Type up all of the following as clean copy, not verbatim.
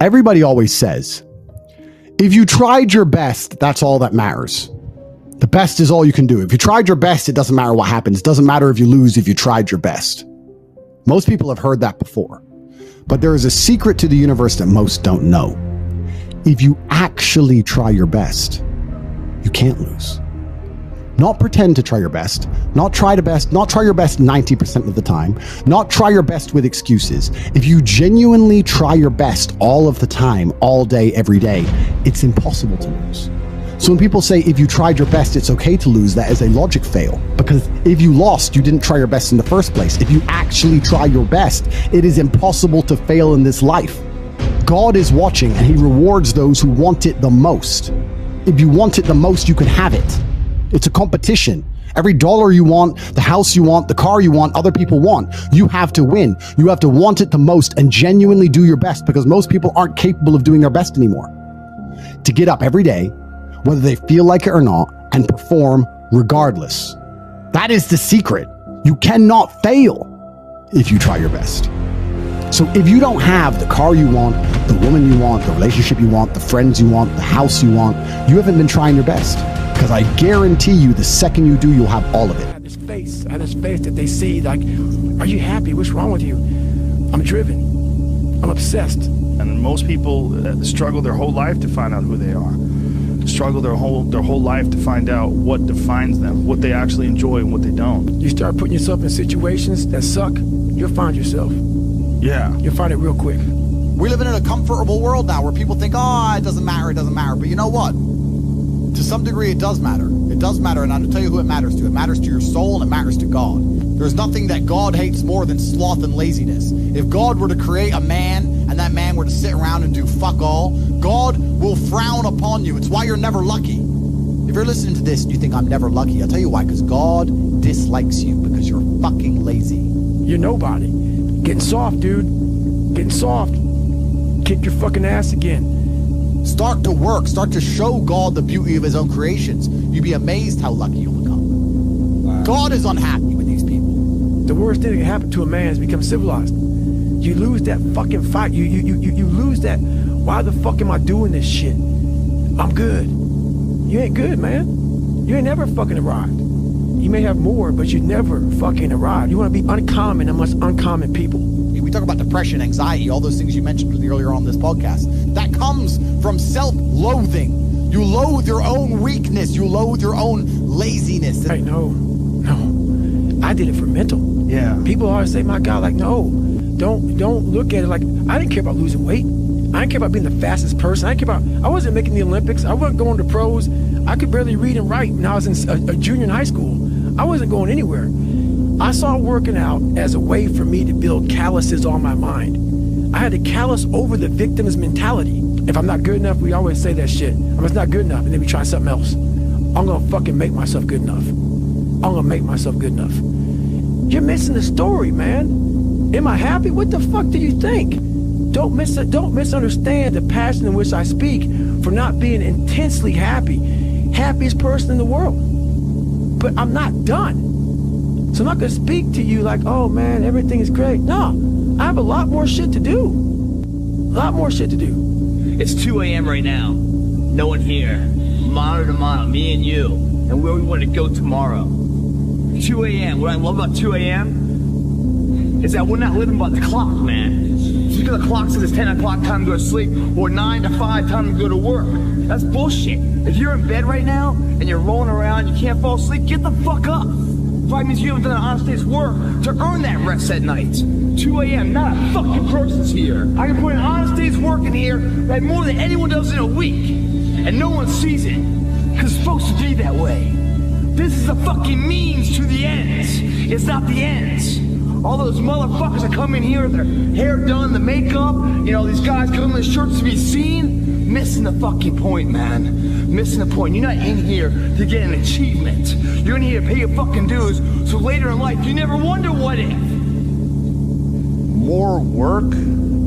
Everybody always says, if you tried your best, that's all that matters. The best is all you can do. If you tried your best, it doesn't matter what happens. It doesn't matter if you lose if you tried your best. Most people have heard that before. But there is a secret to the universe that most don't know. If you actually try your best, you can't lose. Not pretend to try your best, not try your best 90% of the time, not try your best with excuses. If you genuinely try your best all of the time, all day, every day, it's impossible to lose. So when people say, if you tried your best, it's okay to lose, that is a logic fail. Because if you lost, you didn't try your best in the first place. If you actually try your best, it is impossible to fail in this life. God is watching and he rewards those who want it the most. If you want it the most, you can have it. It's a competition. Every dollar you want, the house you want, the car you want, other people want, you have to win. You have to want it the most and genuinely do your best, because most people aren't capable of doing their best anymore. To get up every day, whether they feel like it or not, and perform regardless. That is the secret. You cannot fail if you try your best. So if you don't have the car you want, the woman you want, the relationship you want, the friends you want, the house you want, you haven't been trying your best. Because I guarantee you, the second you do, you'll have all of it. I have this face that they see, like, are you happy? What's wrong with you? I'm driven. I'm obsessed. And most people struggle their whole life to find out who they are. Struggle their whole life to find out what defines them, what they actually enjoy and what they don't. You start putting yourself in situations that suck, you'll find yourself. Yeah. You'll find it real quick. We're living in a comfortable world now where people think, oh, it doesn't matter. But you know what? To some degree, it does matter. It does matter, and I'll tell you who it matters to. It matters to your soul, and it matters to God. There's nothing that God hates more than sloth and laziness. If God were to create a man, and that man were to sit around and do fuck all, God will frown upon you. It's why you're never lucky. If you're listening to this and you think I'm never lucky, I'll tell you why, because God dislikes you because you're fucking lazy. You're nobody. Getting soft, dude. Getting soft. Kick your fucking ass again. Start to work. Start to show God the beauty of his own creations. You'd be amazed how lucky you'll become. Wow. God is unhappy with these people. The worst thing that can happen to a man is become civilized. You lose that fucking fight. You lose that, why the fuck am I doing this shit? I'm good. You ain't good, man. You ain't never fucking arrived. You may have more, but you never fucking arrived. You want to be uncommon amongst uncommon people. We talk about depression, anxiety, all those things you mentioned earlier on this podcast. That comes from self-loathing. You loathe your own weakness. You loathe your own laziness. Hey, no. I did it for mental. Yeah. People always say, my God, like, no, don't look at it like, I didn't care about losing weight. I didn't care about being the fastest person. I wasn't making the Olympics. I wasn't going to pros. I could barely read and write when I was in a junior in high school. I wasn't going anywhere. I saw working out as a way for me to build calluses on my mind. I had to callous over the victim's mentality. If I'm not good enough, we always say that shit. I'm just not good enough, and then we try something else. I'm gonna fucking make myself good enough. I'm gonna make myself good enough. You're missing the story, man. Am I happy? What the fuck do you think? Don't misunderstand the passion in which I speak for not being intensely happy. Happiest person in the world. But I'm not done. So I'm not gonna speak to you like, oh man, everything is great. No, I have a lot more shit to do. A lot more shit to do. It's 2 a.m. right now. No one here. Mano to mano, me and you, and where we want to go tomorrow. 2 a.m. What I love about 2 a.m. is that we're not living by the clock, man. Just because the clock says it's 10 o'clock time to go to sleep, or 9 to 5 time to go to work. That's bullshit. If you're in bed right now, and you're rolling around, you can't fall asleep, get the fuck up. Probably means you haven't done an honest day's work to earn that rest at night. 2 a.m., not a fucking person's here. I can put an honest day's work in here that more than anyone does in a week. And no one sees it, because it's supposed to be that way. This is a fucking means to the ends. It's not the ends. All those motherfuckers that come in here, their hair done, the makeup, you know, these guys come in their shirts to be seen, missing the fucking point, man. Missing the point. You're not in here to get an achievement. You're in here to pay your fucking dues, so later in life, you never wonder what if. More work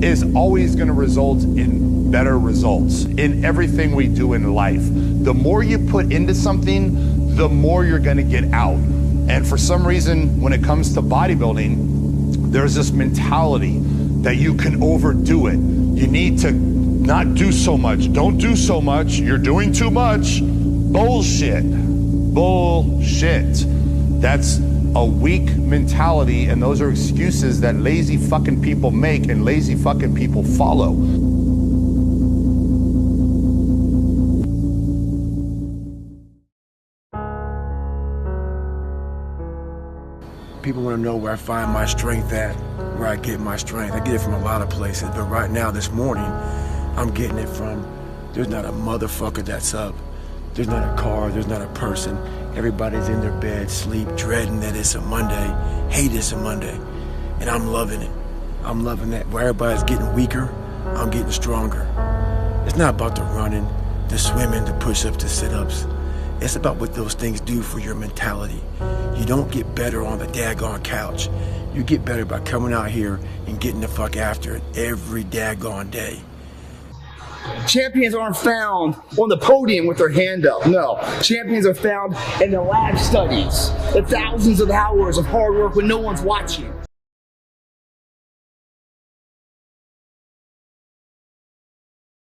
is always going to result in better results in everything we do in life. The more you put into something, the more you're going to get out. And for some reason, when it comes to bodybuilding, there's this mentality that you can overdo it. You need to not do so much. Don't do so much. You're doing too much. Bullshit. Bullshit. That's a weak mentality, and those are excuses that lazy fucking people make and lazy fucking people follow. People want to know where I find my strength at, where I get my strength. I get it from a lot of places, but right now, this morning, I'm getting it from, there's not a motherfucker that's up. There's not a car, there's not a person. Everybody's in their bed, sleep, dreading that it's a Monday, hate it's a Monday, and I'm loving it. I'm loving that. Where everybody's getting weaker, I'm getting stronger. It's not about the running, the swimming, the push-ups, the sit-ups. It's about what those things do for your mentality. You don't get better on the daggone couch. You get better by coming out here and getting the fuck after it every daggone day. Champions aren't found on the podium with their hand up. No, champions are found in the lab studies, the thousands of hours of hard work when no one's watching.